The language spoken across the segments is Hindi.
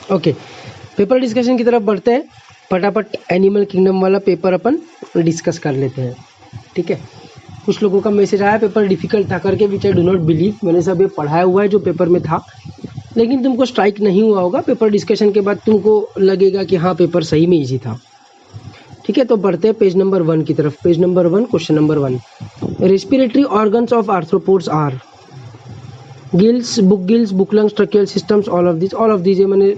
ओके, पेपर डिस्कशन की तरफ बढ़ते हैं। फटाफट एनिमल किंगडम वाला पेपर अपन डिस्कस कर लेते हैं, ठीक है। कुछ लोगों का मैसेज आया पेपर डिफिकल्ट था करके, विच आई डू नॉट बिलीव। मैंने सब ये पढ़ाया हुआ है जो पेपर में था, लेकिन तुमको स्ट्राइक नहीं हुआ होगा। पेपर डिस्कशन के बाद तुमको लगेगा कि हाँ पेपर सही में ईजी था, ठीक है। तो बढ़ते हैं पेज नंबर 1 की तरफ। Page number 1, question number 1, respiratory organs of arthropods are gills, book gills, book lungs, tracheal systems, all of this ये मैंने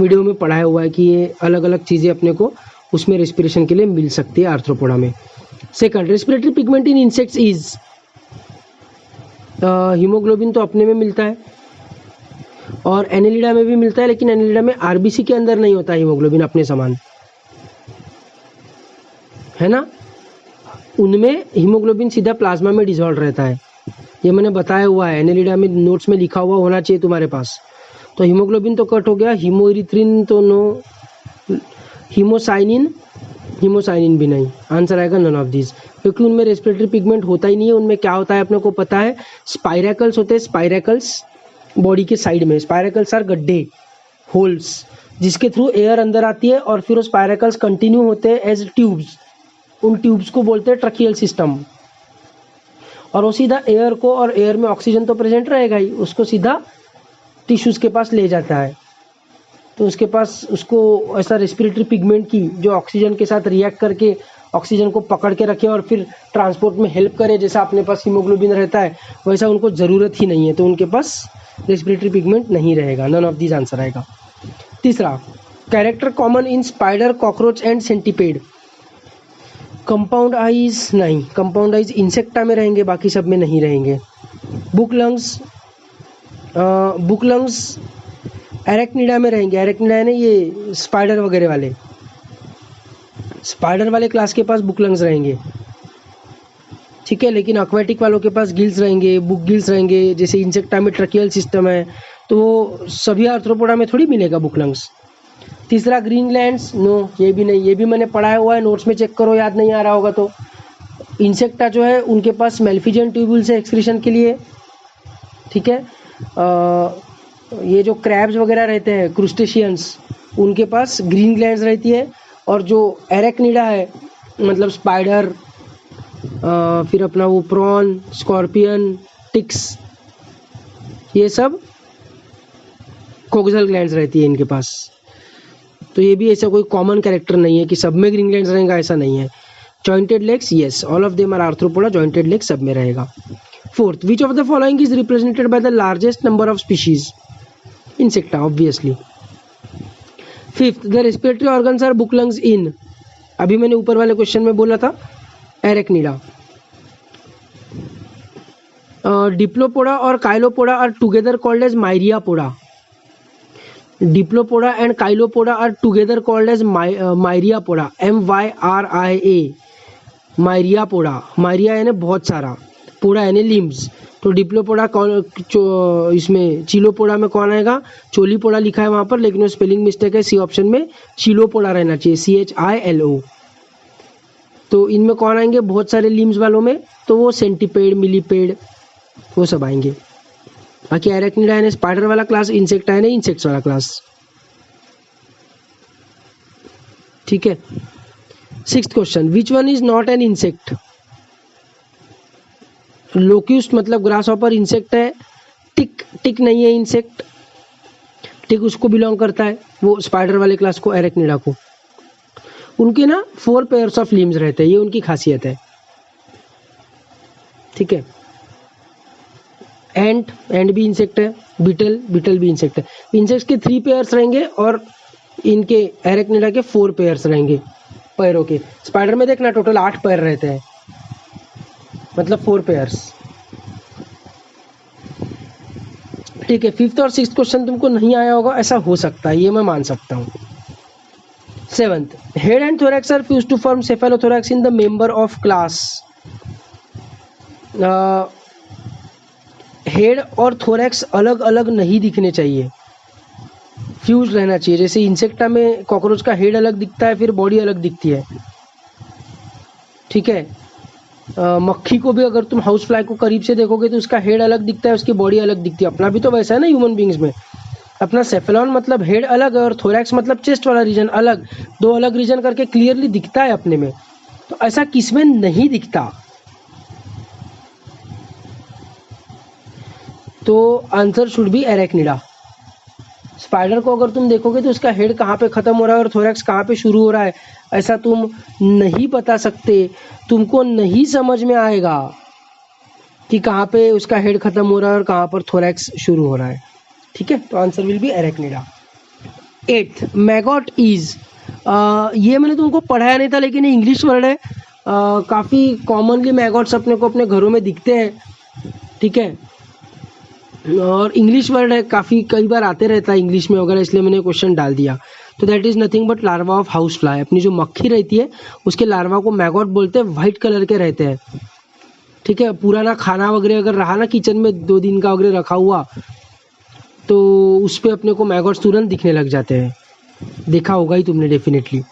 वीडियो में पढ़ाया हुआ है कि ये अलग अलग चीज़ें अपने को उसमें रेस्पिरेशन के लिए मिल सकती है आर्थ्रोपोडा में। Second, respiratory pigment in insects is, haemoglobin तो अपने में मिलता है और एनेलिडा में भी मिलता है, लेकिन एनेलिडा में आरबीसी के अंदर नहीं होता हीमोग्लोबिन अपने समान, है ना। उनमें हीमोग्लोबिन सीधा प्लाज्मा में डिसॉल्व रहता है, ये मैंने बताया हुआ है। एनेलिडा में नोट्स में लिखा हुआ होना चाहिए तुम्हारे पास। तो हीमोग्लोबिन तो कट हो गया, हीमोइरिथ्रिन तो नो, हीमोसाइनिन भी नहीं। आंसर आएगा नन ऑफ दिस, क्योंकि उनमें रेस्पिरेटरी पिगमेंट होता ही नहीं है। उनमें क्या होता है अपने को पता है, स्पाइरेकल्स होते हैं। स्पाइरेकल्स बॉडी के साइड में, स्पाइरेकल्स आर गड्ढे, होल्स, जिसके थ्रू एयर अंदर आती है और फिर वो स्पाइरेकल्स कंटिन्यू होते हैं एज ट्यूब्स। उन ट्यूब्स को बोलते हैं ट्रकियल सिस्टम। और वो सीधा एयर को, और एयर में ऑक्सीजन तो प्रेजेंट रहेगा ही, उसको सीधा टिश्यूज़ के पास ले जाता है। तो उसके पास उसको ऐसा रेस्पिरेटरी पिगमेंट की जो ऑक्सीजन के साथ रिएक्ट करके ऑक्सीजन को पकड़ के रखे और फिर ट्रांसपोर्ट में हेल्प करे, जैसा अपने पास हीमोग्लोबिन रहता है, वैसा उनको ज़रूरत ही नहीं है। तो उनके पास रेस्पिरेटरी पिगमेंट नहीं रहेगा। नन ऑफ दिस आंसर आएगा। तीसरा, character common in spider, cockroach and centipede. Compound eyes नहीं, कंपाउंड आइज इंसेक्टा में रहेंगे, बाकी सब में नहीं रहेंगे। बुक लंग्स एरेक्निडा में रहेंगे। एरेक्निडा है ना ये स्पाइडर वगैरह वाले, स्पाइडर वाले क्लास के पास बुक लंग्स रहेंगे, ठीक है। लेकिन एक्वेटिक वालों के पास गिल्स रहेंगे, बुक गिल्स रहेंगे। जैसे इंसेक्टा में ट्रकियल सिस्टम है, तो सभी आर्थ्रोपोडा में थोड़ी मिलेगा बुक लंग्स। तीसरा, ग्रीनलैंड्स, नो, ये भी नहीं, ये भी मैंने पढ़ाया हुआ है, नोट्स में चेक करो, याद नहीं आ रहा होगा तो। इंसेक्टा जो है उनके पास मेल्फिजियन ट्यूब्यूल्स है एक्सक्रीशन के लिए, ठीक है। ये जो क्रैब्स वगैरह रहते हैं, क्रूस्टेशियंस, उनके पास ग्रीन ग्लैंड्स रहती है। और जो एरेक्निडा है, मतलब स्पाइडर, फिर अपना वो प्रॉन, स्कॉर्पियन, टिक्स, ये सब कोक्सल ग्लैंड्स रहती है इनके पास। तो ये भी ऐसा कोई कॉमन कैरेक्टर नहीं है कि सब में ग्रीन ग्लैंड्स रहेगा, ऐसा नहीं है। Jointed legs, yes, all of them are Arthropoda, jointed legs सब में रहेगा। Fourth, which of the following is represented by the largest number of species? Insecta, obviously. Fifth, the respiratory organs are book lungs in, अभी मैंने ऊपर वाले क्वेश्चन में बोला था, एरेक्निडा। डिप्लोपोडा और Chilopoda are together called as Myriapoda. Diplopoda and Chilopoda are together called as Myriapoda, MYRIA, Myriapoda. Myria यानी बहुत सारा, पोडा यानी लिम्स। तो डिप्लोपोडा इसमें चिलोपोडा में कौन आएगा? चोलीपोडा लिखा है वहाँ पर, लेकिन वो स्पेलिंग मिस्टेक है, सी ऑप्शन में चिलोपोडा रहना चाहिए, CHILO। तो इनमें कौन आएंगे बहुत सारे लिम्स वालों में? तो वो सेंटीपेड, मिलीपेड, वो सब आएंगे। बाकी एरेक्निडा यानी स्पाइडर वाला क्लास, इंसेक्टा यानी इंसेक्ट्स वाला क्लास, ठीक है। Sixth question, which one is not an insect? Locust मतलब ग्रास हॉपर इंसेक्ट है, टिक नहीं है इंसेक्ट, टिक उसको बिलोंग करता है, वो स्पाइडर वाले क्लास को, एरेक्निडा को। उनके ना 4 पेयर्स ऑफ लिम्स रहते हैं, ये उनकी खासियत है, ठीक है। एंड भी इंसेक्ट है, बीटल भी इंसेक्ट है। इंसेक्ट्स के 3 पेयर्स रहेंगे और इनके एरेक्निडा के 4 पेयर्स रहेंगे पैरों के। स्पाइडर में देखना टोटल 8 पैर रहते हैं, मतलब 4 पेयर्स, ठीक है। फिफ्थ और सिक्स्थ क्वेश्चन तुमको नहीं आया होगा, ऐसा हो सकता है, ये मैं मान सकता हूँ। Seventh, head and thorax are fused to form cephalothorax in the member of class. Head और थोरैक्स अलग अलग नहीं दिखने चाहिए, फ्यूज रहना चाहिए। जैसे इंसेक्टा में कॉकरोच का हेड अलग दिखता है, फिर बॉडी अलग दिखती है, ठीक है। मक्खी को भी अगर तुम हाउस फ्लाई को करीब से देखोगे तो उसका हेड अलग दिखता है, उसकी बॉडी अलग दिखती है। अपना भी तो वैसा है ना ह्यूमन बींग्स में, अपना सेफेलॉन मतलब हेड अलग है और थोरैक्स मतलब चेस्ट वाला रीजन अलग, दो अलग रीजन करके क्लियरली दिखता है अपने में। तो ऐसा किसमें नहीं दिखता? तो answer should be Arachnida. Spider को अगर तुम देखोगे तो उसका हेड कहाँ पे खत्म हो रहा है और थोरैक्स कहाँ पे शुरू हो रहा है, ऐसा तुम नहीं बता सकते, तुमको नहीं समझ में आएगा कि कहाँ पे उसका हेड खत्म हो रहा है और कहाँ पर थोरैक्स शुरू हो रहा है। ठीक है, तो answer will B Arachnida. 8th, maggot is, ये मैंने तुमको पढ़ाया नहीं था लेकिन ये इंग्लिश वर्ड है। काफ़ी कॉमनली मैगॉट्स अपने को अपने घरों में दिखते हैं। ठीक है, और इंग्लिश वर्ड है, काफ़ी कई बार आते रहता है इंग्लिश में वगैरह, इसलिए मैंने क्वेश्चन डाल दिया। तो that is nothing but larva of house fly. अपनी जो मक्खी रहती है उसके लार्वा को मैगॉट बोलते हैं, वाइट कलर के रहते हैं। ठीक है, पुराना खाना वगैरह अगर रहा ना किचन में 2 दिन का वगैरह रखा हुआ, तो उस पर अपने को मैगॉट्स तुरंत दिखने लग जाते हैं, देखा होगा ही तुमने definitely.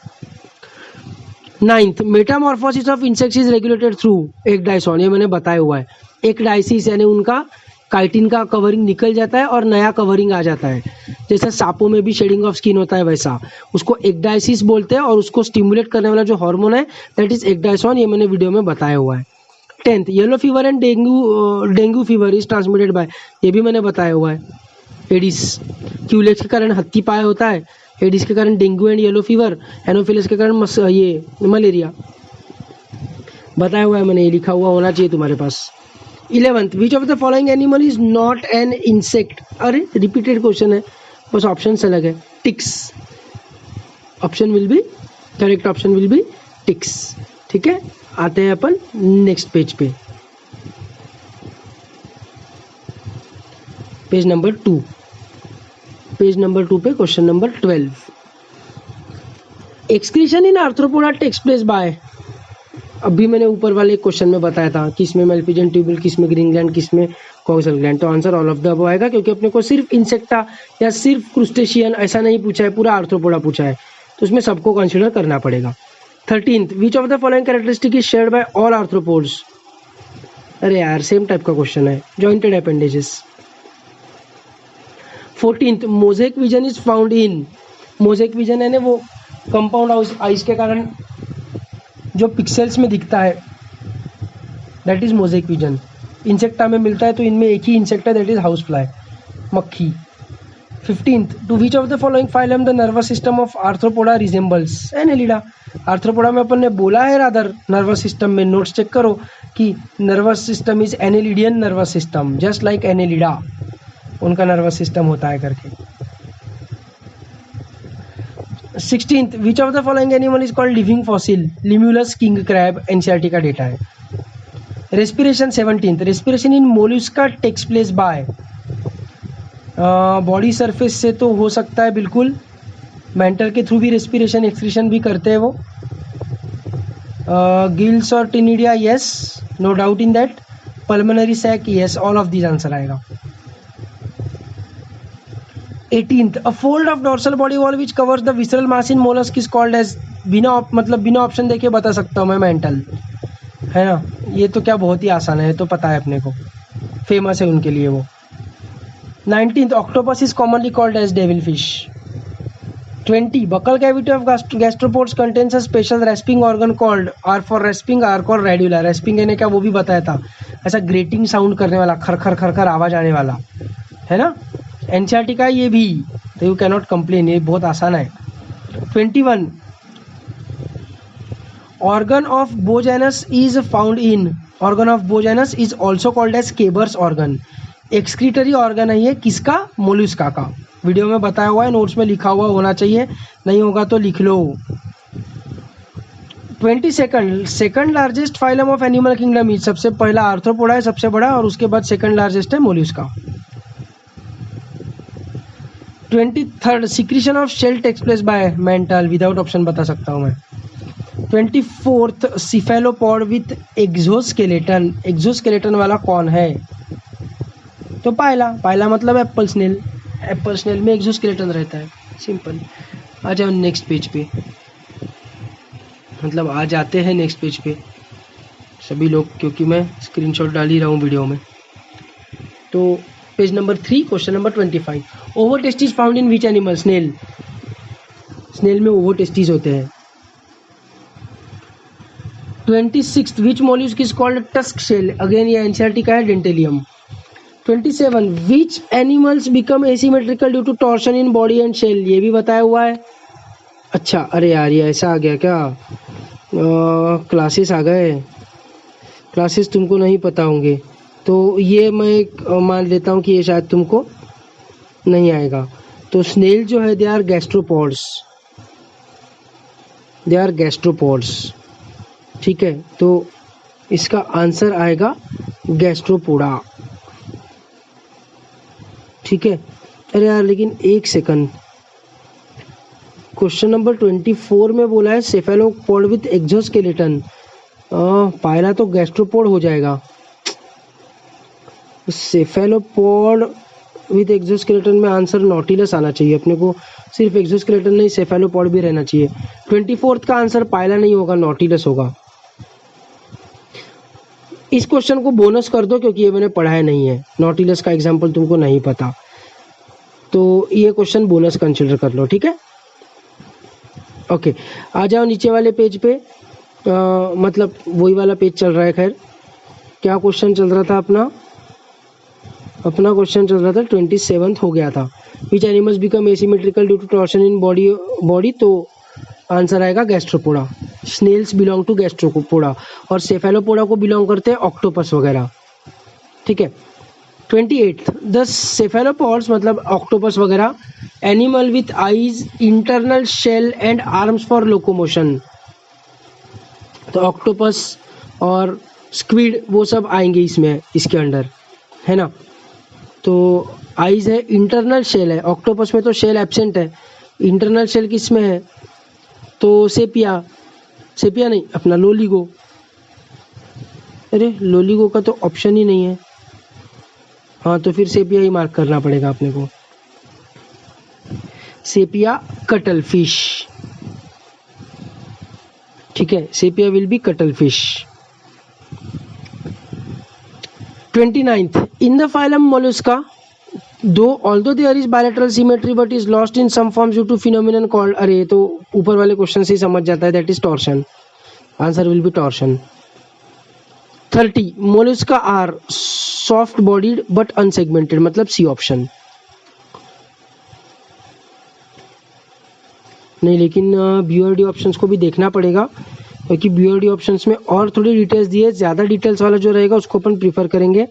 9th, metamorphosis of insects is regulated through ecdysone. ये मैंने बताया हुआ है। एक्डाइसिस यानी उनका काइटिन का कवरिंग निकल जाता है और नया कवरिंग आ जाता है, जैसा सांपों में भी शेडिंग ऑफ स्किन होता है वैसा उसको एक्डाइसिस बोलते हैं। और उसको स्टिमुलेट करने वाला जो हार्मोन है दैट इज एक्डाइसॉन, ये मैंने वीडियो में बताया हुआ है। 10th, yellow fever and dengue fever is transmitted by, ये भी मैंने बताया हुआ है। एडिस, क्यूलेक्स के कारण हत्ती पाया होता है, एडिस के कारण dengue and yellow fever, Anopheles के कारण ये मलेरिया, बताया हुआ है मैंने, ये लिखा हुआ होना चाहिए तुम्हारे पास। 11th, which of the following animal is not an insect. अरे रिपीटेड क्वेश्चन है, बस ऑप्शन अलग है। Ticks, option will be correct, option will be ticks. ठीक है, आते हैं अपन नेक्स्ट पेज पे, पेज नंबर 2। पेज नंबर 2 पे question number 12, excretion in Arthropoda takes place by. अभी मैंने ऊपर वाले क्वेश्चन में बताया था किस में मेल्पिजियन ट्यूब्यूल, किस में ग्रीन ग्लैंड, किस में कॉक्सल ग्लैंड। तो answer all of the above आएगा, क्योंकि अपने को सिर्फ इंसेक्टा या सिर्फ क्रूस्टेशियन ऐसा नहीं पूछा है, पूरा आर्थ्रोपोडा पूछा है, तो उसमें सबको कंसिडर करना पड़ेगा। 13th, which of the following characteristic is shared by all arthropods. अरे यार सेम टाइप का क्वेश्चन है, jointed appendages. 14th, mosaic vision is found in. Mosaic vision है ना वो कंपाउंड आइज के कारण जो पिक्सेल्स में दिखता है, that is mosaic vision. Insecta में मिलता है, तो इनमें एक ही इंसेक्ट है, दैट इज हाउस फ्लाई, मक्खी। 15th, to which of the following phylum the nervous system of Arthropoda resembles Annelida. Arthropoda में अपन ने बोला है रादर नर्वस सिस्टम में, नोट्स चेक करो कि nervous system is annelidian nervous system, just like Annelida उनका नर्वस सिस्टम होता है करके। 16th, which of the following animal is called living fossil. Limulus, king crab, NCERT का डेटा है। Respiration 17th, respiration in Mollusca takes place by. Body surface से तो हो सकता है बिल्कुल, मेंटल के थ्रू भी रेस्पिरेशन एक्सक्रीशन भी करते हैं वो। गिल्स और ctenidia, yes, no doubt in that. Pulmonary sac, yes, all of these answer आएगा। 18th, a fold of dorsal body wall which covers the visceral mass in mollusk is called as, बिना ऑप्शन देखे बता सकता हूँ मैं, मेंटल है ना। ये तो क्या बहुत ही आसान है, तो पता है अपने को, फेमस है उनके लिए वो। 19th, octopus is commonly called as devil fish. 20, buccal cavity of gastropods contains a special rasping organ called, R for rasping, R called radula. Rasping ने क्या वो भी बताया था, ऐसा ग्रेटिंग साउंड करने वाला, खर खर खर खर आवाज आने वाला, है ना। एनसीईआरटी का ये भी, तो यू कैन नॉट कंप्लेन, ये बहुत आसान है। 21, organ of Bojanus is found in. Organ of Bojanus is also called as Keber's organ. Excretory organ है ये, किसका, मोलस्का का। वीडियो में बताया हुआ है, नोट्स में लिखा हुआ होना चाहिए, नहीं होगा तो लिख लो। 22nd, second largest phylum of animal kingdom is. सबसे पहला आर्थ्रोपोडा है, सबसे बड़ा, और उसके बाद सेकंड लार्जेस्ट है Mollusca. 23rd, secretion of shell takes place by mantle, without option बता सकता हूँ मैं। 24th, सिफेलोपॉड with exoskeleton. एक्सोस्केलेटन वाला कौन है, तो पायला। पायला मतलब एप्पल स्नेल, एप्पल स्नेल में एक्सोस्केलेटन रहता है, सिंपल। आ जाओ नेक्स्ट पेज पे, मतलब आ जाते हैं नेक्स्ट पेज पे सभी लोग, क्योंकि मैं स्क्रीनशॉट डाल ही रहा हूँ वीडियो में। तो page number 3, question number 25। Ovotestis is found in which animal? Snail. Snail में ओवर टेस्टीज होते हैं। 26, which mollusc is called tusk shell? Again ये एनसीईआरटी का है, Dentalium. 27, which animals become asymmetrical due to torsion in body and shell? ये भी बताया हुआ है। अच्छा, अरे यार ये ऐसा आ गया क्या? क्लासेस आ गए, क्लासेस तुमको नहीं पता होंगे, तो ये मैं मान लेता हूँ कि ये शायद तुमको नहीं आएगा। तो स्नेल जो है, दे आर गैस्ट्रोपॉड्स, दे आर गैस्ट्रोपॉड्स। ठीक है, तो इसका आंसर आएगा गैस्ट्रोपोडा। ठीक है, अरे यार लेकिन एक सेकंड, क्वेश्चन नंबर 24 में बोला है सेफेलोपोड विथ एक्सोस्केलेटन। पायला तो गैस्ट्रोपोड हो जाएगा। सेफेलोपोड विथ एक्सोस्केलेटन में आंसर नॉटिलस आना चाहिए अपने को। सिर्फ एक्सोस्केलेटन नहीं, सेफेलोपोड भी रहना चाहिए। 24 का आंसर पायला नहीं होगा, नॉटिलस होगा। इस क्वेश्चन को बोनस कर दो क्योंकि ये मैंने पढ़ाया नहीं है, नॉटिलस का एग्जाम्पल तुमको नहीं पता, तो ये क्वेश्चन बोनस कंसिडर कर लो। ठीक है, ओके। आ जाओ नीचे वाले पेज पे, मतलब वही वाला पेज चल रहा है। खैर, क्या क्वेश्चन चल रहा था अपना क्वेश्चन चल रहा था 27 हो गया था। Which animals become asymmetrical due to torsion in body, तो आंसर आएगा Gastropoda. Snails belong to Gastropoda, और सेफेलोपोडा को बिलोंग करते हैं ऑक्टोपस वगैरह। ठीक है, 28, द सेफेलोपॉड्स मतलब ऑक्टोपस वगैरह, animal with eyes, internal shell and arms for locomotion. तो ऑक्टोपस और स्क्विड वो सब आएंगे इसमें, इसके अंडर, है ना। तो आईज है, इंटरनल शेल है, ऑक्टोपस में तो शेल एब्सेंट है, इंटरनल शेल किस में है? तो सेपिया नहीं, अपना लोलिगो। अरे लोलिगो का तो ऑप्शन ही नहीं है। हाँ, तो फिर सेपिया ही मार्क करना पड़ेगा अपने को। Sepia cuttle fish. ठीक है, sepia will be cuttle fish. 29, in the phylum Mollusca, although there is bilateral symmetry but is lost in some forms due to phenomenon called, अरे तो ऊपर वाले क्वेश्चन से ही समझ जाता है, that is torsion. Answer will be torsion. 30, Mollusca are soft bodied but unsegmented, मतलब C ऑप्शन। नहीं, लेकिन BORD ऑप्शंस को भी देखना पड़ेगा क्योंकि BORD ऑप्शंस में और थोड़ी डिटेल्स दी है, ज़्यादा डिटेल्स वाला जो रहेगा उसको अपन प्रीफर करेंगे,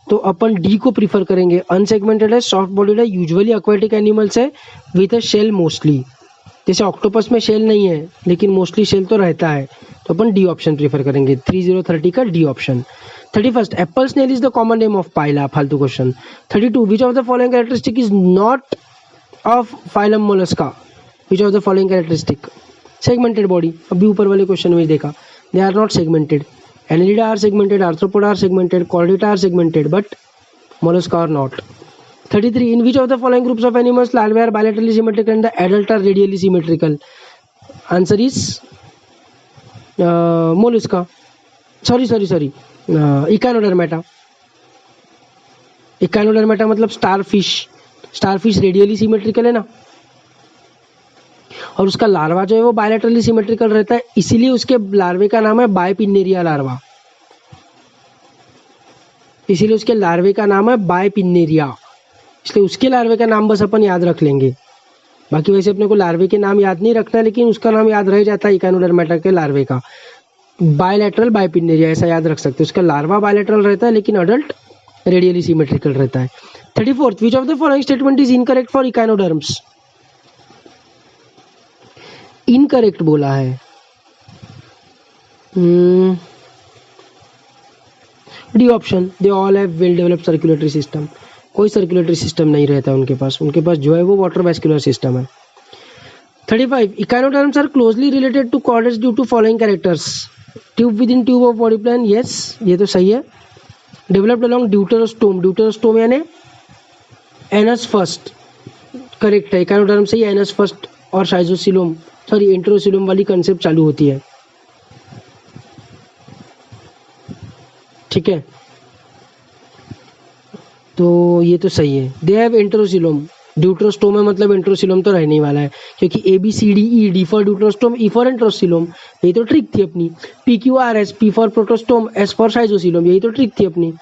तो अपन डी को प्रीफर करेंगे। अनसेगमेंटेड है, सॉफ्ट बॉडीड है, यूजुअली एक्वाटिक एनिमल्स है विथ अ शेल मोस्टली। जैसे ऑक्टोपस में शेल नहीं है लेकिन मोस्टली शेल तो रहता है, तो अपन डी ऑप्शन प्रीफर करेंगे। 3030 का D option. 31, apple snail is the common name of Pila, फालतू question. 32, which of the following characteristic is not of phylum Mollusca? Which of the following characteristic? Segmented body, अभी ऊपर वाले क्वेश्चन में देखा, they are not segmented. Annelida are segmented, arthropoda are segmented, chordata are segmented, but mollusca are not. 33, in which of the following groups of animals larvae are bilaterally symmetrical and the adult are radially symmetrical? Answer is mollusca. Sorry. Echinodermata. Echinodermata मतलब starfish रेडियली सिमेट्रिकल है ना, और उसका लार्वा जो है वो बायलैटरली सिमेट्रिकल रहता है, इसीलिए उसके लार्वे का नाम है बायपिन्नेरिया लार्वा। इसीलिए उसके लार्वे का नाम है बायपिन्नेरिया, इसलिए उसके लार्वे का नाम बस अपन याद रख लेंगे। बाकी वैसे अपने को लार्वे के नाम याद नहीं रखना, लेकिन उसका नाम याद रह जाता है इकानोडर्मेटा के लार्वे का, बायलैटरल बायपिन्नेरिया, ऐसा याद रख सकते हैं। उसका लार्वा बायलैटरल रहता है लेकिन अडल्ट रेडियली सिमेट्रिकल रहता है। 34, which of the following statement is incorrect for echinoderms? Incorrect बोला है। D option, they all have well developed circulatory system. कोई सर्कुलेटरी सिस्टम नहीं रहता है उनके पास जो है वो वाटर वैस्कुलर सिस्टम है। 35, echinoderms are closely related to chordates due to following characters? Tube within tube of body plan, yes, ये तो सही है। डेवलप्ड अलोंग ड्यूटेरोस्टोम यानी एनस फर्स्ट, करेक्ट है। इकानोडर्म से ही एनस फर्स्ट और शाइजोसिलोम एंटेरोसिलोम वाली कंसेप्ट चालू होती है। ठीक है, तो ये तो सही है। दे हैव एंटेरोसिलोम, ड्यूट्रोस्टोम है मतलब एंट्रोसिलोम तो रहने ही वाला है, क्योंकि A B C D E, D for deuterostome, E for enterocoelom, यही तो ट्रिक थी अपनी। P Q R S, P for protostome, S for schizocoelom, यही तो ट्रिक थी अपनी।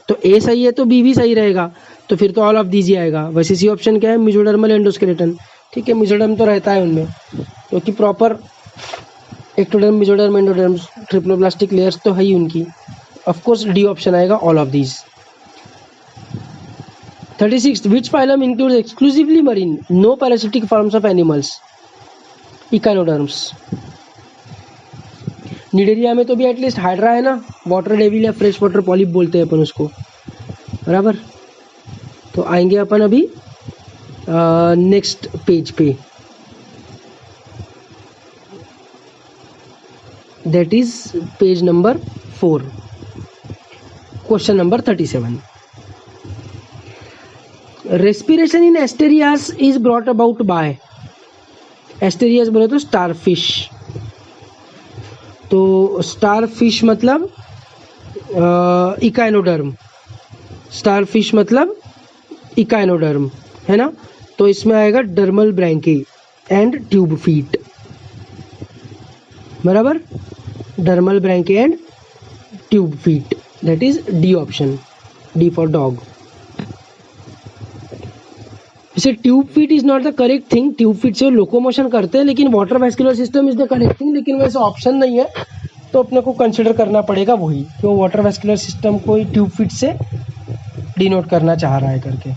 तो ए सही है तो बी भी सही रहेगा, तो फिर तो ऑल ऑफ दीज ही आएगा। वैसे सी ऑप्शन क्या है, मेसोडर्मल एंडोस्केलेटन। ठीक है, मेसोडर्म तो रहता है उनमें, क्योंकि proper ectoderm, mesoderm, endoderm, ट्रिप्लोप्लास्टिक layers तो है ही उनकी। ऑफकोर्स डी ऑप्शन आएगा, all of these. 36. Which phylum includes exclusively marine, no parasitic forms of animals? Echinoderms. Cnidaria में तो भी एटलीस्ट हाइड्रा है ना, वाटर डेविल या फ्रेश वाटर पॉलिप बोलते हैं अपन उसको, बराबर। तो आएंगे अपन अभी नेक्स्ट पेज पे, that is page number 4, question number 37. Respiration in Asterias is brought about by, Asterias बोले तो स्टारफिश। तो स्टारफिश मतलब इकाइनोडर्म, स्टारफिश मतलब इकाइनोडर्म, है ना। तो इसमें आएगा dermal branchiae and tube feet, बराबर। Dermal branchiae and tube feet, that is D option, D for dog. वैसे tube feet is not the correct thing, tube feet से लोकोमोशन करते हैं, लेकिन water vascular system is the correct thing, लेकिन वैसे ऑप्शन नहीं है तो अपने को कंसिडर करना पड़ेगा वही, कि वो वाटर वैस्कुलर सिस्टम को ही ट्यूब फीट से डिनोट करना चाह रहा है करके।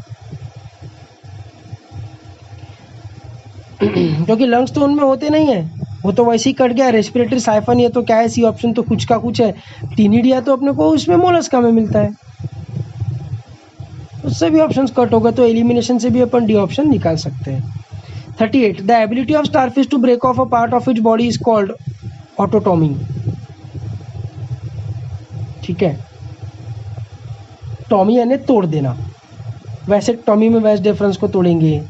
क्योंकि लंग्स तो उनमें होते नहीं है, वो तो वैसे ही कट गया। रेस्पिरेटरी साइफन, ये तो क्या है, सी ऑप्शन तो कुछ का कुछ है। टीनिडिया तो अपने को उसमें मोलस्का में मिलता है, उससे भी ऑप्शंस कट होगा, तो एलिमिनेशन से भी अपन डी ऑप्शन निकाल सकते हैं। 38. The ability of starfish to break off a part of its body is called autotomy. ठीक है, टॉमी यानी तोड़ देना। वैसेक्टॉमी में वैस डिफरेंस को तोड़ेंगे,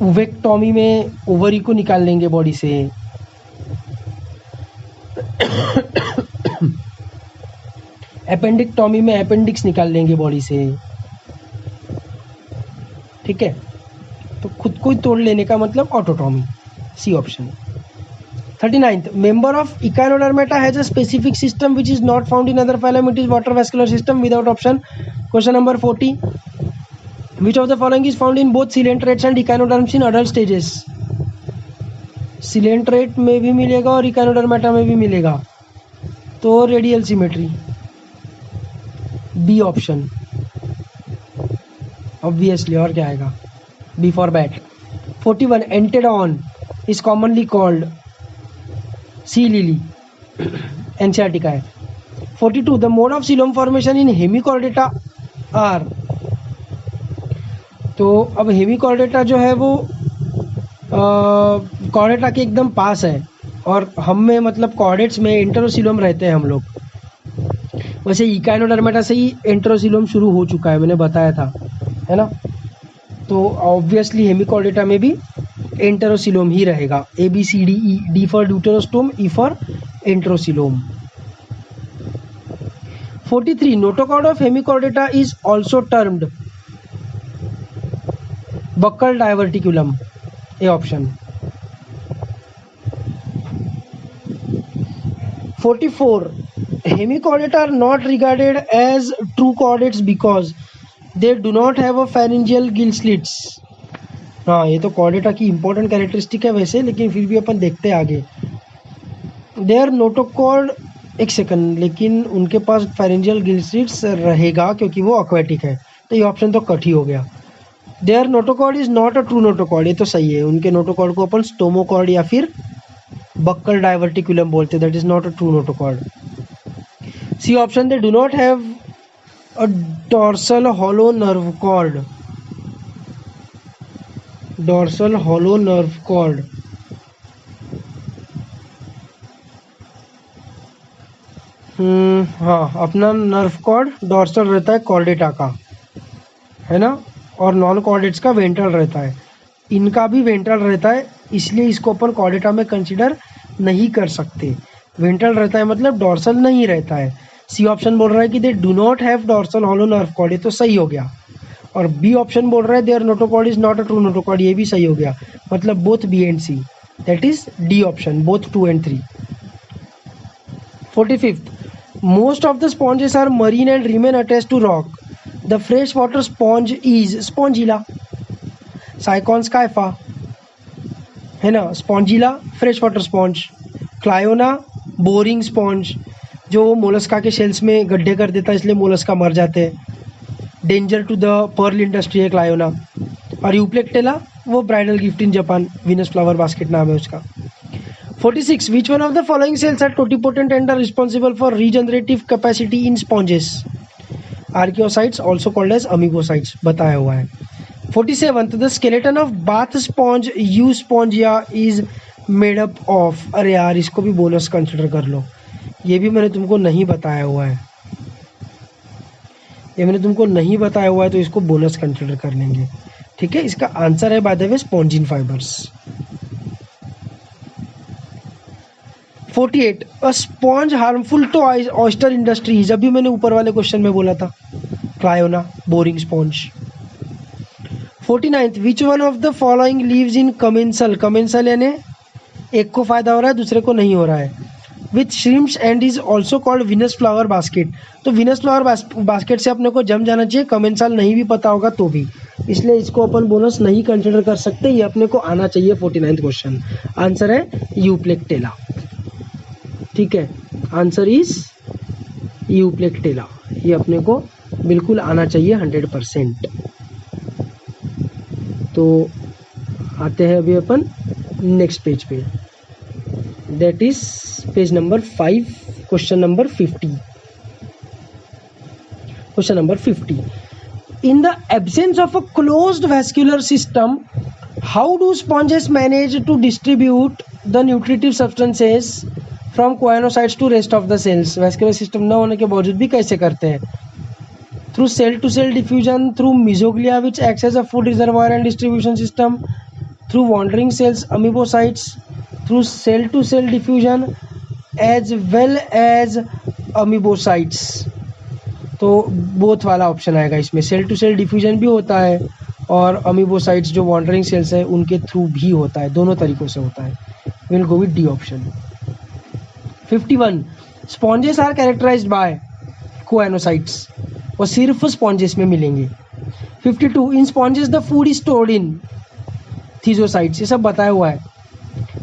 ओवेक्टॉमी में ओवरी को निकाल लेंगे बॉडी से, एपेंडिक्टॉमी में अपेंडिक्स निकाल लेंगे बॉडी से। ठीक है, तो खुद को ही तोड़ लेने का मतलब autotomy, C option. 39. Member of Echinodermata has a specific system which is not found in other phylum, it is water vascular system, without option. Question number 40. Which of the following is found in both coelentrates and echinoderms in adult stages? coelentrate में भी मिलेगा और इकाइनोडर्मेटा में भी मिलेगा, तो radial symmetry, B option obviously. और क्या आएगा, B for bat. 41. Antedon is commonly called, sea lily, NCERT का है। 42. The mode of coelom formation in Hemichordata are. तो अब हेमिकॉर्डेटा जो है वो कॉर्डेटा के एकदम पास है, और हम में मतलब कॉर्डेट्स में एंटेरोसिलोम रहते हैं हम लोग। वैसे इकाइनोडर्मेटा से ही एंटेरोसिलोम शुरू हो चुका है, मैंने बताया था, है ना। तो ऑब्वियसली हेमिकॉर्डेटा में भी एंटेरोसिलोम ही रहेगा, A B C D E, D for deuterostome, E for enterocoelom. 43. Notochord of Hemichordata is also termed buccal diverticulum, A option. 44. Hemichordata are not regarded as true chordates because they do not have a pharyngeal gill slits. हाँ, ये तो कॉर्डेटा की इंपॉर्टेंट कैरेक्टरिस्टिक है वैसे, लेकिन फिर भी अपन देखते हैं आगे। देयर नोटोकॉर्ड, एक सेकंड, लेकिन उनके पास फेरेंजियल गिल स्लिट्स रहेगा क्योंकि वो एक्वेटिक है, तो ये ऑप्शन तो कट ही हो गया। There notochord is not a true notochord, ये तो सही है। उनके नोटोकॉर्ड को अपन स्टोमोकॉर्ड या फिर बक्कल डाइवर्टिकुलम बोलते हैं, that is not a true notochord. C option, they do not have a dorsal hollow nerve cord, dorsal hollow nerve cord. हाँ, अपना नर्व कॉर्ड डॉर्सल रहता है कॉर्डेटा का, है ना, और नॉन कॉर्डेट्स का वेंट्रल रहता है। इनका भी वेंट्रल रहता है, इसलिए इसको अपन कॉर्डेटा में कंसीडर नहीं कर सकते। वेंट्रल रहता है मतलब डॉर्सल नहीं रहता है। सी ऑप्शन बोल रहा है कि they do not have dorsal hollow nerve cord, ये तो सही हो गया। और बी ऑप्शन बोल रहा है there notochord is not a true notochord, ये भी सही हो गया, मतलब both B and C, that is D option, both 2 and 3. 45th, most of the sponges are marine and remain attached to rock. The freshwater sponge is Spongilla, Sycon skypha, है ना, Spongilla fresh water sponge, Cliona boring sponge जो मोलस्का के शेल्स में गड्ढे कर देता है इसलिए मोलस्का मर जाते हैं, danger to the pearl industry है क्लायोना, और यूप्लेक्टेला वो bridal gift in Japan, Venus flower basket नाम है उसका. 46, which one of the following cells are totipotent and are responsible for regenerative capacity in sponges? Archaeocytes, also called as amoebocytes, बताया हुआ है. 47th, the skeleton of bath sponge Euspongia is made up of. अरे यार इसको भी बोनस कंसिडर कर लो, ये भी मैंने तुमको नहीं बताया हुआ है, ये मैंने तुमको नहीं बताया हुआ है तो इसको बोनस कंसिडर कर लेंगे. ठीक है, इसका आंसर है by the way spongin fibres. 48, a sponge harmful to oyster industries, अभी मैंने ऊपर वाले क्वेश्चन में बोला था, Cliona boring sponge. 49th, which one of the following lives in commensal, commensal यानी एक को फायदा हो रहा है दूसरे को नहीं हो रहा है, with shrimps and is also called Venus flower basket. तो विनस फ्लावर बास्केट से अपने को जम जाना चाहिए, कमेंसल नहीं भी पता होगा तो भी, इसलिए इसको अपन बोनस नहीं कंसिडर कर सकते, ये अपने को आना चाहिए. 49th क्वेश्चन आंसर है यूप्लेक्टेला. ठीक है, आंसर इज यूप्लेक्टेला, ये अपने को बिल्कुल आना चाहिए 100%. तो आते हैं अभी अपन नेक्स्ट पेज पे, that is page number 5, question number 50. Question number 50, in the absence of a closed vascular system how do sponges manage to distribute the nutritive substances from choanocytes to rest of the cells. Vascular system न होने के बावजूद भी कैसे करते हैं? Through cell to cell diffusion, through mesoglea which acts as a food reservoir and distribution system, through wandering cells amoebocytes, through cell to cell diffusion as well as amoebocytes. तो बोथ वाला ऑप्शन आएगा इसमें, सेल टू सेल डिफ्यूजन भी होता है और अमीबोसाइट्स जो वॉन्डरिंग सेल्स है उनके थ्रू भी होता है, दोनों तरीक़ों से होता है. Will go with D option. 51, sponges are characterised by choanocytes, और सिर्फ स्पॉन्जेस में मिलेंगे. 52, in sponges the food is stored in thesocytes, ये सब बताया हुआ है.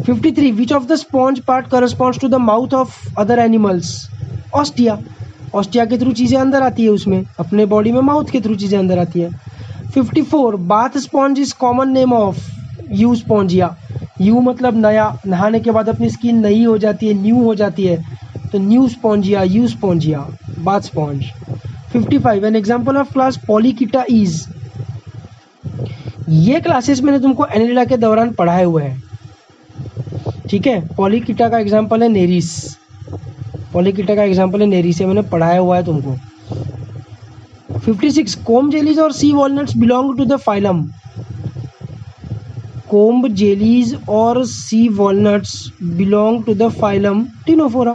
53, which of the sponge part corresponds to the mouth of other animals? Ostia, ostia के थ्रू चीज़ें अंदर आती है, उसमें अपने बॉडी में माउथ के थ्रू चीज़ें अंदर आती है. 54, bath sponge is common name of Euspongia, eu मतलब नया, नहाने के बाद अपनी स्किन नई हो जाती है, न्यू हो जाती है, तो new spongia, Euspongia, bath sponge. 55, an example of class Polychaeta is, ये क्लासेस मैंने तुमको एनेलिडा के दौरान पढ़ाए हुए हैं. ठीक है, पॉलीकिटा का एग्जाम्पल है नेरिस, पॉलीकिटा का एग्जाम्पल है नेरिस, मैंने पढ़ाया हुआ है तुमको. 56, कोम्ब जेलीज और sea walnuts belong to the phylum, comb jellies और sea walnuts belong to the phylum Ctenophora.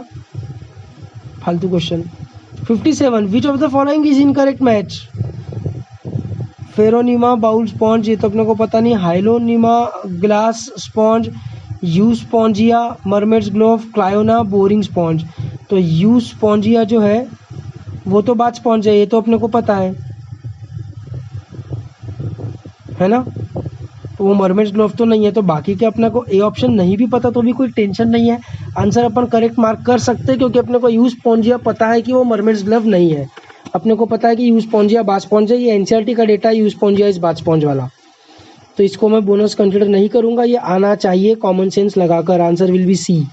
फालतू question. 57, which of the following is incorrect match? Pheronema bowl sponge, ये तो अपने को पता नहीं. Hyalonema glass sponge, Euspongia mermaid's glove, Cliona boring sponge. तो यूस्पोंजिया जो है वो तो बाथ स्पॉन्ज है, ये तो अपने को पता है ना, तो वो मरमेड्स ग्लोव तो नहीं है, तो बाकी के अपने को ए ऑप्शन नहीं भी पता तो भी कोई टेंशन नहीं है, आंसर अपन करेक्ट मार्क कर सकते हैं, क्योंकि अपने को यूस्पोंजिया पता है कि वो मरमेड्स ग्लोव नहीं है. अपने को पता है कि यूस्पोंजिया बाथ स्पॉन्ज है, ये एनसीईआरटी का डेटा है, यूस्पोंजिया इज बाथ स्पॉन्ज वाला, तो इसको मैं बोनस कंसिडर नहीं करूंगा, ये आना चाहिए कॉमन सेंस लगाकर. Answer will be C.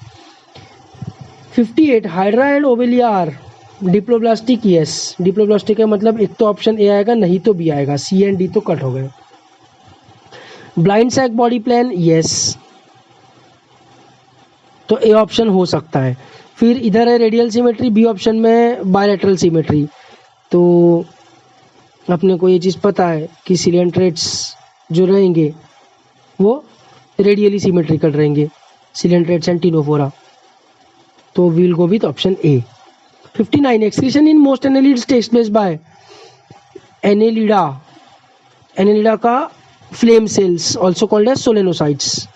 58, Hydra and Obelia are diploblastic. Yes, diploblastic है, मतलब एक तो ऑप्शन ए आएगा, नहीं तो बी आएगा, सी एंड डी तो कट हो गए. Blind sac body plan, yes, तो ए ऑप्शन हो सकता है. फिर इधर है रेडियल सिमेट्री, बी ऑप्शन में बायलैटरल सिमेट्री. तो अपने को ये चीज़ पता है कि सिलेंट्रेट्स जो रहेंगे वो रेडियली सिमेट्रिकल रहेंगे, सिलेंट्रेट्स एंड टिनोफोरा, तो we'll go with option A. 59, excretion in most annelids takes place by annelida annelida का flame cells also called as solenocytes.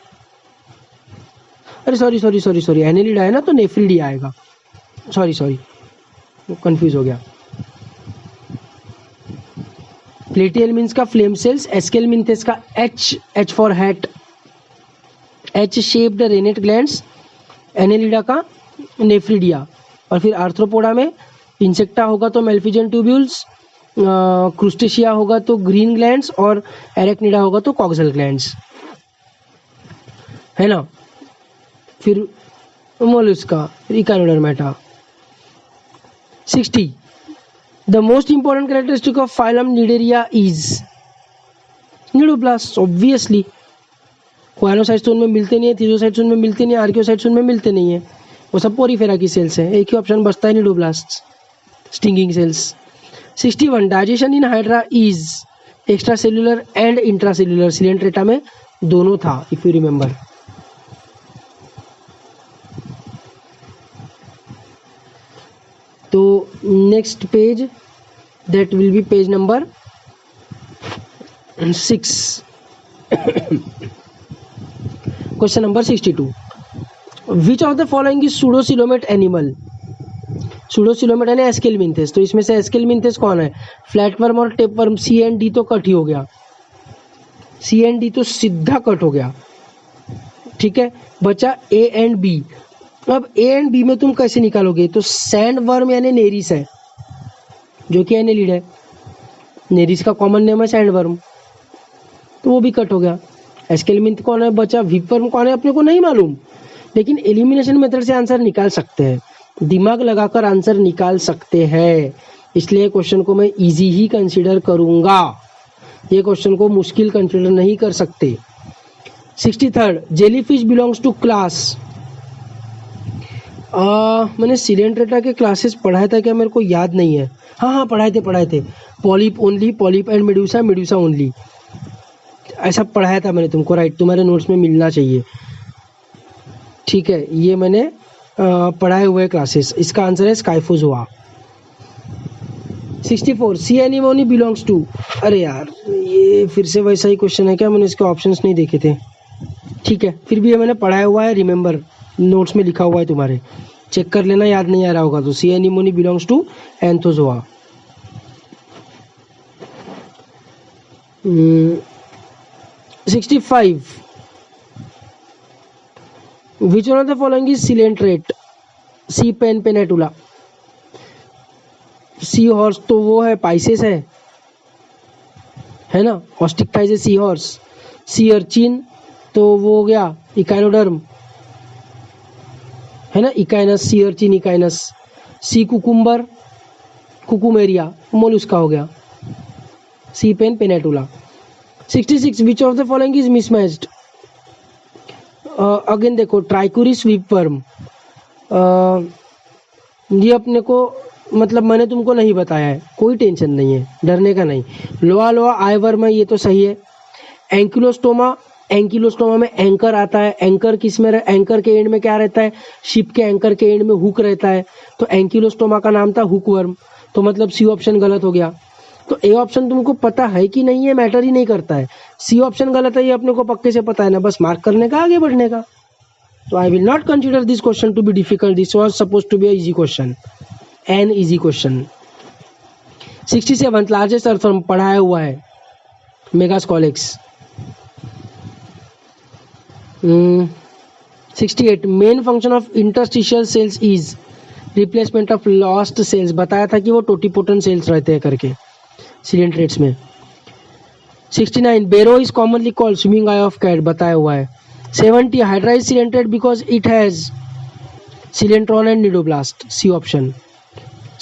अरे सॉरी एनेलिडा है ना तो नेफ्रिडिया आएगा, सॉरी कंफ्यूज हो गया। प्लेटियल मीन्स का फ्लेम सेल्स, एस्केल मीन्थेस का H for hat, H shaped renette glands, annelida का नेफ्रिडिया। और फिर आर्थ्रोपोडा में इंसेक्टा होगा तो मेल्फिजन ट्यूब्यूल्स, क्रूस्टेशिया होगा तो ग्रीन ग्लैंड्स, और एरेक्निडा होगा तो कॉक्सल ग्लैंड्स, है ना। फिर Mollusca, Echinodermata. 60 the most important characteristic of phylum Cnidaria is cnidoblast. Obviously क्वानोसाइट्स तो उनमें मिलते नहीं है, थीजोसाइट्स उनमें मिलते नहीं है, आर्कियोसाइट्स उनमें मिलते नहीं है, वो सब पोरीफेरा की सेल्स हैं। एक ही ऑप्शन बचता है cnidoblast, stinging cells. 61 digestion in hydra is extra cellular and intracellular. Coelenterata में दोनों था, इफ यू रिमेंबर। तो next page that will be page number 6। Question number 62 which of the following is pseudocoelomate animal. Pseudocoelomate यानी एस्केलमिंथेस, तो इसमें से एस्केलमिंथेस कौन है, फ्लैटवर्म और टेपवर्म। सी एंड डी तो कट ही हो गया, सी एंड डी तो सीधा कट हो गया, ठीक है। बचा ए एंड बी। अब ए एंड बी में तुम कैसे निकालोगे, तो सैंड वर्म यानी नेरिस है जो कि एनेलिड है, नेरिस का कॉमन नेम है सैंड वर्म, तो वो भी कट हो गया। एस्केलमिंथ कौन है बचा, विपवर्म कौन है अपने को नहीं मालूम, लेकिन एलिमिनेशन मेथड से आंसर निकाल सकते हैं, दिमाग लगाकर आंसर निकाल सकते हैं, इसलिए क्वेश्चन को मैं इजी ही कंसीडर करूंगा, ये क्वेश्चन को मुश्किल कंसीडर नहीं कर सकते। 63 जेलीफिश बिलोंग्स टू क्लास। मैंने सिलेंट्रेटा के क्लासेस पढ़ाया था क्या, मेरे को याद नहीं है। हाँ पढ़ाए थे। Polyp only, polyp and Medusa, Medusa only, ऐसा पढ़ाया था मैंने तुमको, राइट। तुम्हारे नोट्स में मिलना चाहिए, ठीक है। ये मैंने पढ़ाए हुए क्लासेस। इसका आंसर है Scyphozoa. 64 sea anemone belongs to. अरे यार ये फिर से वैसा ही क्वेश्चन है क्या, मैंने इसके ऑप्शंस नहीं देखे थे, ठीक है। फिर भी ये मैंने पढ़ाया हुआ है, रिमेंबर नोट्स में लिखा हुआ है, तुम्हारे चेक कर लेना, याद नहीं आ रहा होगा तो। Sea anemone belongs to anthozoa. 65 which one of the following is coelenterate. Sea pen pennatula. Sea horse तो वो है पाइसेस है ना, ऑस्टिक्टाइज सी हॉर्स। सी अर्चिन तो वो हो गया इकाइनोडर्म, है ना, echinus, sea urchin echinus. Sea cucumber cucumaria, mollusca हो गया। Sea pen pennatula. 66 which of the following is mismatched. Again देखो ट्राइकोरिस विपवर्म, ये अपने को मतलब मैंने तुमको नहीं बताया है, कोई टेंशन नहीं है, डरने का नहीं। लोआ आयवर्म है, ये तो सही है। एंकिलोस्टोमा, एंकिलोस्टोमा में एंकर आता है, एंकर किस में, एंकर के एंड में क्या रहता है, शिप के एंकर के एंड में हुक रहता है, तो एंकिलोस्टोमा का नाम था हुक वर्म, तो मतलब सी ऑप्शन गलत हो गया। तो ए ऑप्शन तुमको पता है कि नहीं है मैटर ही नहीं करता है, सी ऑप्शन गलत है ये अपने को पक्के से पता है ना, बस मार्क करने का, आगे बढ़ने का। तो I will not consider this question to be difficult, this was supposed to be easy question, an easy question. 67 largest earthworm पढ़ाया हुआ है, Megascolex. 68 main function of interstitial cells is replacement of lost cells, बताया था कि वो टोटिपोटेंट सेल्स रहते हैं करके सिलेंट्रेट्स में। 69 Beroe is commonly called swimming eye of cat, बताया हुआ है। 70 Hydra is coelenterate because it has coelenteron and cnidoblast, C option.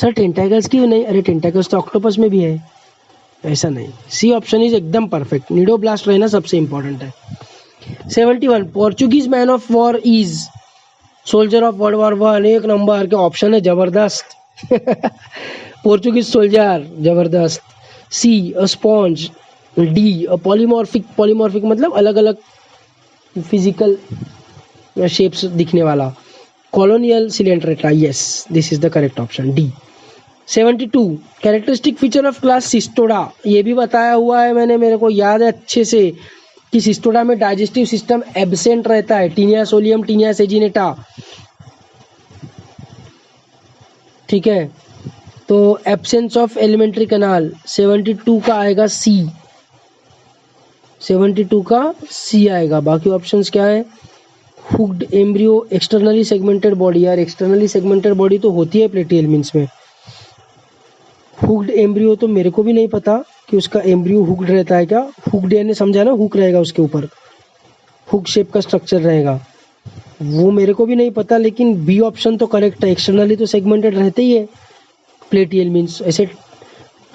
Sir tentacles क्यों नहीं, अरे टेंटाकल्स तो ऑक्टोपस में भी है, ऐसा नहीं, सी ऑप्शन इज एकदम परफेक्ट, निडोब्लास्ट रहना सबसे इंपॉर्टेंट है। 71 Portuguese man of war is soldier of world war 1, एक नंबर के ऑप्शन है, जबरदस्त। पोर्चुगीज सोल्जर, जबरदस्त। C a sponge. D a polymorphic, polymorphic मतलब अलग अलग फिजिकल शेप्स दिखने वाला। Colonial coelenterata, yes this is the correct option, D. 72 characteristic feature of class cestoda, ये भी बताया हुआ है मैंने, मेरे को याद है अच्छे से कि सिस्टोडा में डाइजेस्टिव सिस्टम एब्सेंट रहता है, टीनिया सोलियम टीनिया सेजिनेटा, ठीक है। तो एब्सेंस ऑफ एलिमेंट्री कैनाल 72 का आएगा सी, 72 का सी आएगा। बाकी ऑप्शंस क्या है, hooked embryo, externally segmented body, यार एक्सटर्नली सेगमेंटेड बॉडी तो होती है प्लेटिहेल्मिन्थ्स में, हुक्ड एम्ब्रियो तो मेरे को भी नहीं पता कि उसका एम्ब्रियो हुक्ड रहता है क्या, हुक्ड यानी समझा ना, हुक रहेगा उसके ऊपर, हुक शेप का स्ट्रक्चर रहेगा, वो मेरे को भी नहीं पता, लेकिन बी ऑप्शन तो करेक्ट है, एक्सटर्नली तो सेगमेंटेड रहते ही है प्लेटिहेल्मिन्थ्स, ऐसे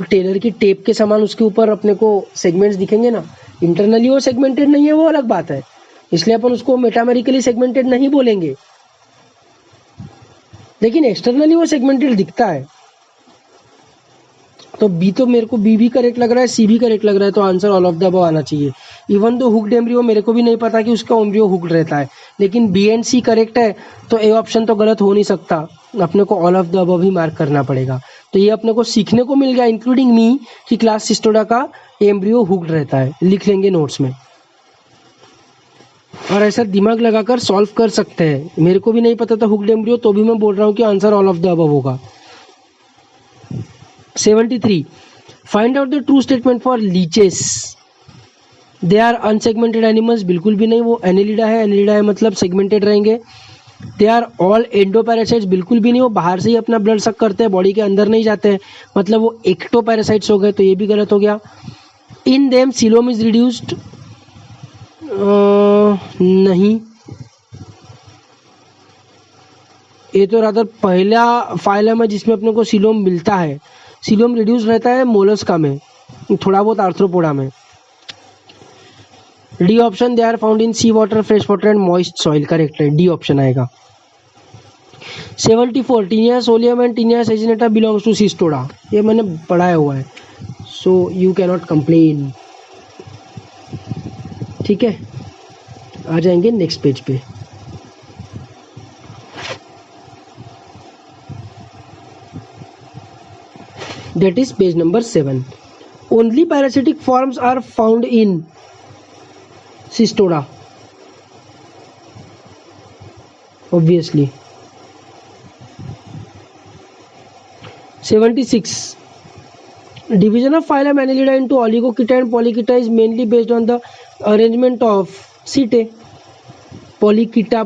टेलर की टेप के समान उसके ऊपर अपने को सेगमेंट्स दिखेंगे ना, इंटरनली वो सेगमेंटेड नहीं है वो अलग बात है, इसलिए अपन उसको मेटामेरिकली सेगमेंटेड नहीं बोलेंगे, लेकिन एक्सटर्नली वो सेगमेंटेड दिखता है। तो बी तो मेरे को बी भी करेक्ट लग रहा है, सी भी करेक्ट लग रहा है, तो answer all of the above आना चाहिए। इवन दो हुक्ड एम्ब्रियो मेरे को भी नहीं पता कि उसका एम्ब्रियो हुक्ड रहता है, लेकिन बी एंड सी करेक्ट है, तो ए ऑप्शन तो गलत हो नहीं सकता, अपने को all of the above he mark करना पड़ेगा। तो ये अपने को सीखने को मिल गया, इंक्लूडिंग मी, कि क्लास सिस्टोडा का एम्ब्रियो हुक्ड रहता है, लिख लेंगे नोट्स में, और ऐसा दिमाग लगाकर सॉल्व कर सकते हैं। मेरे को भी नहीं पता था हुक्ड एम्ब्रियो, तो भी मैं बोल रहा हूँ कि answer all of the above होगा। 73 find out the true statement for leeches, they are unsegmented animals, बिल्कुल भी नहीं, वो एनेलिडा है, एनेलिडा है मतलब सेगमेंटेड रहेंगे। दे आर ऑल एंडोपैरासाइट्स, बिल्कुल भी नहीं, वो बाहर से ही अपना ब्लड सक करते हैं, बॉडी के अंदर नहीं जाते हैं, मतलब वो एक्टोपैरासाइट्स हो गए, तो ये भी गलत हो गया। In them coelom is reduced, नहीं, ये तो रादर पहला फाइलम है जिसमें अपने को सीलोम मिलता है, सीलोम रिड्यूस रहता है मोलस्का में, थोड़ा बहुत आर्थ्रोपोडा में। D option, they are found in sea water, fresh water and moist soil, correct है, डी ऑप्शन आएगा। 74 Taenia solium and Taenia saginata belongs to Cestoda, ये मैंने पढ़ाया हुआ है, so you can not complain, ठीक है। आ जाएंगे नेक्स्ट पेज पे। That is page number 7. Only parasitic forms are found in Cistoda. Obviously. 76. Division of phylum Annelida into Oligochaeta and Polychaeta is mainly based on the arrangement of setae. Polychaeta,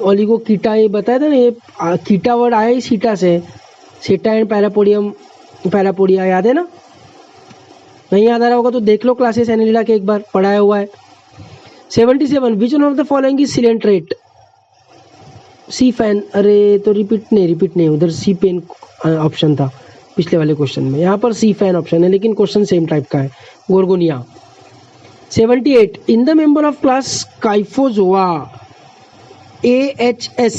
Oligochaeta, ये बताया था ना, ये कीटा वर्ड आया ही सीटा से, सीटा एंड पैरापोडियम, पैरापोडिया, याद है ना? नहीं याद आ रहा होगा तो देख लो क्लासेस एनेलिडा के, एक बार पढ़ाया हुआ है। 77 which one of the following is coelenterate, sea fan, अरे तो रिपीट नहीं, उधर सी पेन ऑप्शन था पिछले वाले क्वेश्चन में, यहाँ पर सी फैन ऑप्शन है, लेकिन क्वेश्चन सेम टाइप का है, गोर्गोनिया। 78 इन the member of class Scyphozoa AHS,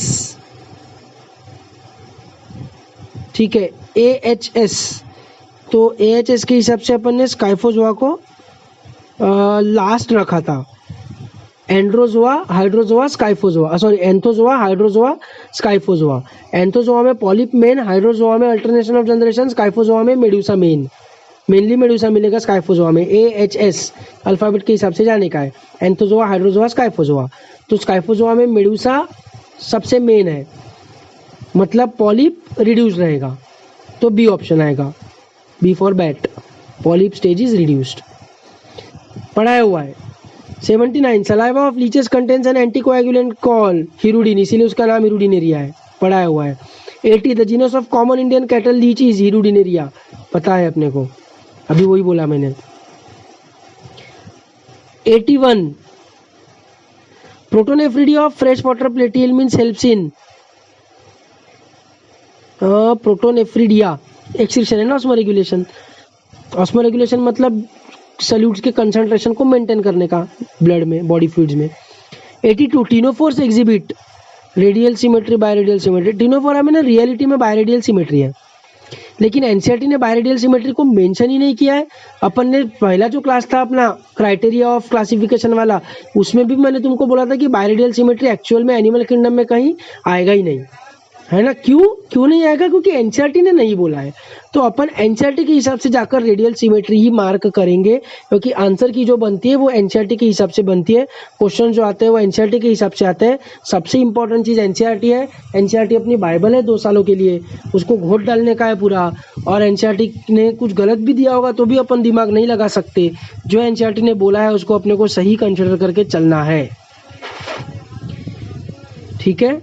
ठीक है, AHS, तो AHS के हिसाब से अपन ने स्काइफोजोआ को लास्ट रखा था, androzoa, hydrozoa, scyphozoa, sorry anthozoa, hydrozoa, scyphozoa. Anthozoa में पॉलिप मेन, हाइड्रोजोआ में अल्टरनेशन ऑफ जनरेशन, स्काइफोजोआ में मेडुसा मेन, मेनली मेडुसा मिलेगा स्काइफोजोआ में। AHS अल्फाबेट के हिसाब से जाने का है, एंथोजोआ, हाइड्रोजोआ, स्काइफोजोआ, तो स्काइफोजोआ में मेडुसा सबसे मेन है, मतलब पॉलिप रिड्यूस रहेगा, तो बी ऑप्शन आएगा, B for bat, polyp stage is reduced, पढ़ाया हुआ है। 79 saliva of leeches contains an anticoagulant call hirudin, इसीलिए उसका नाम हिरुडिनेरिया है, पढ़ाया हुआ है। 80 the genus of common Indian cattle leech is hirudinaria, पता है अपने को, अभी वही बोला मैंने। 81 protonephridia of fresh water platyhelminths helps in, protonephridia excretion है ना, ऑस्मोरेगुलेशन, ऑस्मोरेगुलेशन मतलब सॉल्यूट्स के कंसंट्रेशन को मेंटेन करने का ब्लड में, बॉडी फ्लूइड्स में। 82 ctenophores exhibit radial symmetry, biradial symmetry, ctenophora में ना रियलिटी में बायरेडियल सिमेट्री है, लेकिन एनसीईआरटी ने बायरेडियल सिमेट्री को मेंशन ही नहीं किया है। अपन ने पहला जो क्लास था अपना क्राइटेरिया ऑफ क्लासिफिकेशन वाला, उसमें भी मैंने तुमको बोला था कि बायरेडियल सिमेट्री एक्चुअल में एनिमल किंगडम में कहीं आएगा ही नहीं, है ना। क्यों नहीं आएगा? क्योंकि एनसीईआरटी ने नहीं बोला है। तो अपन एनसीईआरटी के हिसाब से जाकर रेडियल सिमेट्री ही मार्क करेंगे, क्योंकि आंसर की जो बनती है वो एनसीईआरटी के हिसाब से बनती है, क्वेश्चन जो आते हैं वो एनसीईआरटी के हिसाब से आते हैं। सबसे इंपॉर्टेंट चीज एनसीईआरटी है। एनसीईआरटी अपनी बाइबल है 2 सालों के लिए, उसको घोट डालने का है पूरा। और एनसीईआरटी ने कुछ गलत भी दिया होगा तो भी अपन दिमाग नहीं लगा सकते। जो एनसीईआरटी ने बोला है उसको अपने को सही कंसिडर करके चलना है। ठीक है,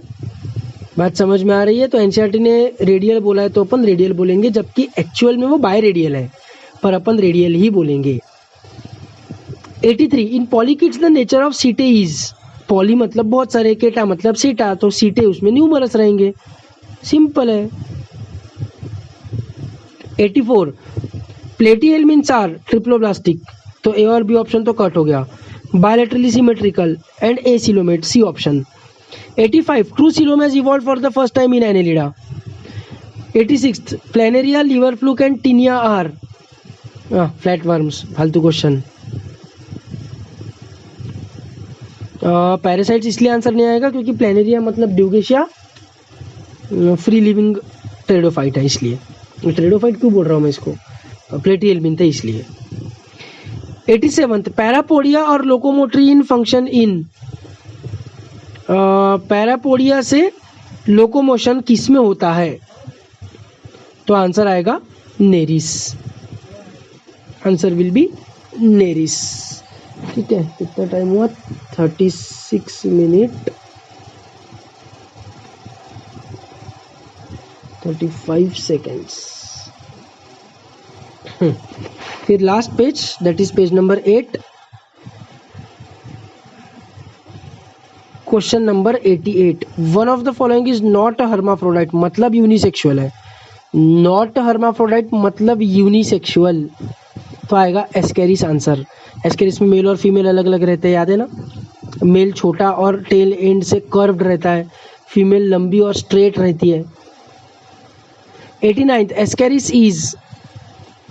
बात समझ में आ रही है। तो एनसीईआरटी ने रेडियल बोला है तो अपन रेडियल बोलेंगे, जबकि एक्चुअल में वो बाय रेडियल है, पर अपन रेडियल ही बोलेंगे। 83 in polychaetes the nature of setae is. Poly मतलब बहुत सारे, केटा मतलब सीटा, तो सीटे उसमें न्यूमरस रहेंगे, सिंपल है। 84 प्लेटिहेल्मिन्स आर ट्रिप्लोब्लास्टिक, तो ए और बी ऑप्शन तो कट हो गया। Bilaterally symmetrical and acoelomate, C option. 85 true coelomates evolve for the first time in annelida. 86 planaria, liver fluke and taenia are flat worms, फालतू क्वेश्चन। पैरासाइट्स इसलिए आंसर नहीं आएगा क्योंकि प्लेनेरिया मतलब ड्यूगेशिया फ्री लिविंग ट्रेडोफाइट है, इसलिए। ट्रेडोफाइट क्यों बोल रहा हूँ मैं इसको, प्लेटिहेल्मिन था इसलिए। 87 पैरापोडिया और locomotory in function in. Parapodia से लोकोमोशन किस में होता है? तो आंसर आएगा Nereis, answer will be Nereis. ठीक है, कितना टाइम हुआ? 36 मिनट 35 सेकेंड्स। फिर last page, that is page number 8, question number 88। One of the following is not a hermaphrodite, मतलब यूनिसेक्सुअल है। नॉट हर्माफ्रोडाइट मतलब यूनिसेक्सुअल, तो आएगा एस्केरिस आंसर। एस्केरिस में मेल और फीमेल अलग अलग रहते हैं, याद है ना। मेल छोटा और टेल एंड से कर्व्ड रहता है, फीमेल लंबी और स्ट्रेट रहती है। 89 Ascaris is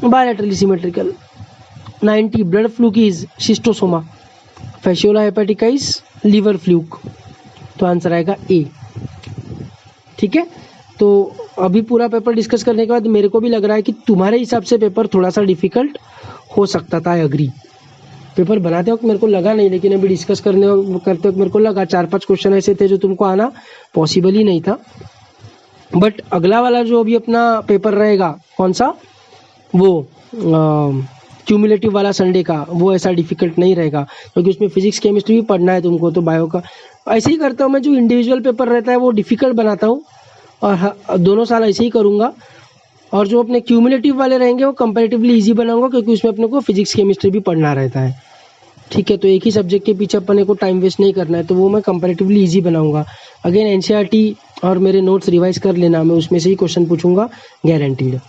bilaterally symmetrical. 90 blood fluke is Schistosoma. Fasciola hepatica is liver fluke, तो आंसर आएगा ए। ठीक है, तो अभी पूरा पेपर डिस्कस करने के बाद मेरे को भी लग रहा है कि तुम्हारे हिसाब से पेपर थोड़ा सा डिफिकल्ट हो सकता था। एग्री, पेपर बनाते वक्त मेरे को लगा नहीं, लेकिन अभी डिस्कस करते वक्त मेरे को लगा 4-5 क्वेश्चन ऐसे थे जो तुमको आना पॉसिबल ही नहीं था। बट अगला वाला जो अभी अपना पेपर रहेगा, कौन सा, वो क्यूमुलेटिव वाला संडे का, वो ऐसा डिफिकल्ट नहीं रहेगा, क्योंकि उसमें फिजिक्स केमिस्ट्री भी पढ़ना है तुमको, तो बायो का ऐसे ही करता हूँ मैं। जो इंडिविजुअल पेपर रहता है वो डिफिकल्ट बनाता हूँ, और दोनों साल ऐसे ही करूँगा। और जो अपने क्यूमुलेटिव वाले रहेंगे वो कंपैरेटिवली इजी बनाऊंगा, क्योंकि उसमें अपने को फिजिक्स केमिस्ट्री भी पढ़ना रहता है। ठीक है, तो एक ही सब्जेक्ट के पीछे अपने को टाइम वेस्ट नहीं करना है, तो वो मैं कंपैरेटिवली इजी बनाऊंगा। अगेन एनसीईआरटी और मेरे नोट्स रिवाइज कर लेना, मैं उसमें से ही क्वेश्चन पूछूंगा गारंटीड।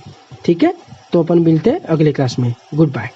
ठीक है, तो अपन मिलते हैं अगले क्लास में। Good bye.